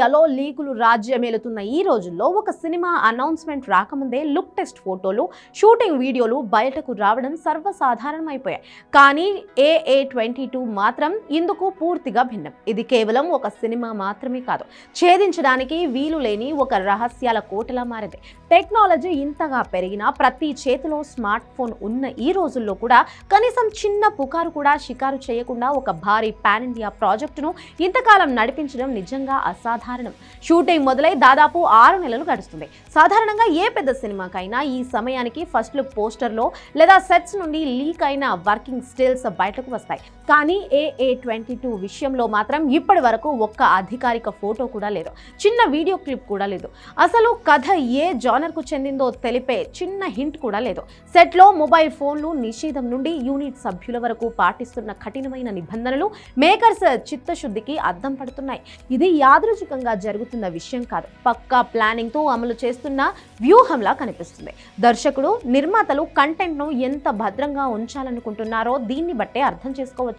మీడియాలో లీకులు రాజ్యమేలుతున్న ఈ రోజుల్లో ఒక సినిమా అనౌన్స్మెంట్ రాకముందే లుక్ టెస్ట్ ఫోటోలు, షూటింగ్ వీడియోలు బయటకు రావడం సర్వసాధారణమైపోయాయి. కానీ AA22 మాత్రం ఇందుకు పూర్తిగా భిన్నం. ఇది కేవలం ఒక సినిమా మాత్రమే కాదు, ఛేదించడానికి వీలు లేని ఒక రహస్యాల కోటలా మారింది. టెక్నాలజీ ఇంతగా పెరిగినా ప్రతి చేతిలో స్మార్ట్ ఫోన్ ఉన్న ఈ రోజుల్లో కూడా కనీసం చిన్న పుకారు కూడా షికారు చేయకుండా ఒక భారీ పాన్ ఇండియా ప్రాజెక్టును ఇంతకాలం నడిపించడం నిజంగా అసాధారణం. షూటింగ్ మొదలై దాదాపు 6 నెలలు గడుస్తుంది. సాధారణంగా ఏ పెద్ద సినిమాకైనా ఈ సమయానికి ఫస్ట్ లుక్ పోస్టర్లో లేదా సెట్స్ నుండి లీక్ అయిన వర్కింగ్ స్టిల్స్ బయటకు వస్తాయి. కానీ AA22 విషయంలో మాత్రం ఇప్పటి వరకు ఒక్క అధికారిక ఫోటో కూడా లేదు, చిన్న వీడియో క్లిప్ కూడా లేదు, అసలు కథ ఏ జానర్కు చెందిందో తెలిపే చిన్న హింట్ కూడా లేదు. సెట్లో మొబైల్ ఫోన్లు నిషేధం నుండి యూనిట్ సభ్యుల వరకు పాటిస్తున్న కఠినమైన నిబంధనలు మేకర్స్ చిత్తశుద్ధికి అద్దం పడుతున్నాయి. ఇది యాదృచ్ఛికంగా జరుగుతున్న విషయం కాదు, పక్కా ప్లానింగ్ తో అమలు చేస్తున్న వ్యూహంలా కనిపిస్తుంది. దర్శకుడు, నిర్మాతలు కంటెంట్ ను ఎంత భద్రంగా ఉంచాలనుకుంటున్నారో దీన్ని బట్టే అర్థం చేసుకోవచ్చు.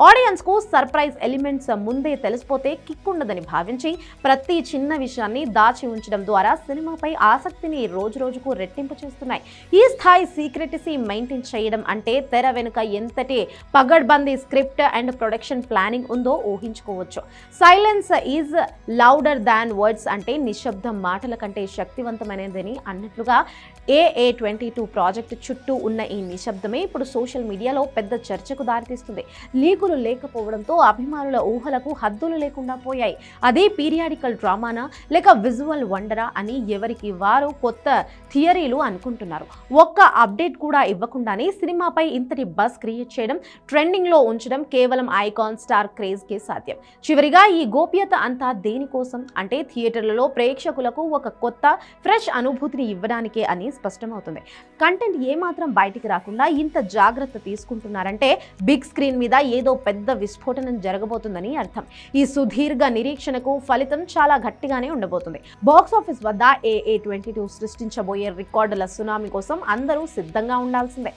ఆడియన్స్ కు సర్ప్రైజ్ ఎలిమెంట్స్ ముందే తెలిసిపోతే కిక్ ఉండదని భావించి ప్రతి చిన్న విషయాన్ని దాచి ఉంచడం ద్వారా సినిమాపై ఆసక్తిని రోజు రోజుకు రెట్టింపు చేస్తున్నాయి. ఈ స్థాయి సీక్రెటసీ మెయింటైన్ చేయడం అంటే తెర వెనుక ఎంతటి పగడ్బందీ స్క్రిప్ట్ అండ్ ప్రొడక్షన్ ప్లానింగ్ ఉందో ఊహించుకోవచ్చు. Silence is louder than words అంటే నిశ్శబ్దం మాటల కంటే శక్తివంతమైనదని అన్నట్లుగా AA22 ప్రాజెక్టు చుట్టూ ఉన్న ఈ నిశ్శబ్దమే ఇప్పుడు సోషల్ మీడియాలో పెద్ద చర్చకు దారితీస్తుంది. లీకులు లేకపోవడంతో అభిమానుల ఊహలకు హద్దులు లేకుండా పోయాయి. అదే పీరియాడికల్ డ్రామానా లేక విజువల్ వండరా అని ఎవరికి వారు కొత్త థియరీలు అనుకుంటున్నారు. ఒక్క అప్డేట్ కూడా ఇవ్వకుండానే సినిమాపై ఇంతటి బజ్ క్రియేట్ చేయడం, ట్రెండింగ్ లో ఉంచడం కేవలం ఐకాన్ స్టార్ క్రేజ్ కే సాధ్యం. చివరిగా ఈ గోప్యత అంతా దేనికోసం అంటే థియేటర్లలో ప్రేక్షకులకు ఒక కొత్త ఫ్రెష్ అనుభూతిని ఇవ్వడానికే అని స్పష్టమవుతుంది. కంటెంట్ ఏమాత్రం బయటికి రాకుండా ఇంత జాగ్రత్త తీసుకుంటున్నారంటే బిగ్ స్క్రీన్ మీద ఏదో పెద్ద విస్ఫోటనం జరగబోతుందని అర్థం. ఈ సుదీర్ఘ నిరీక్షణకు ఫలితం చాలా గట్టిగానే ఉండబోతుంది. బాక్స్ ఆఫీస్ వద్ద AA22 సృష్టించబోయే రికార్డుల సునామీ కోసం అందరూ సిద్ధంగా ఉండాల్సిందే.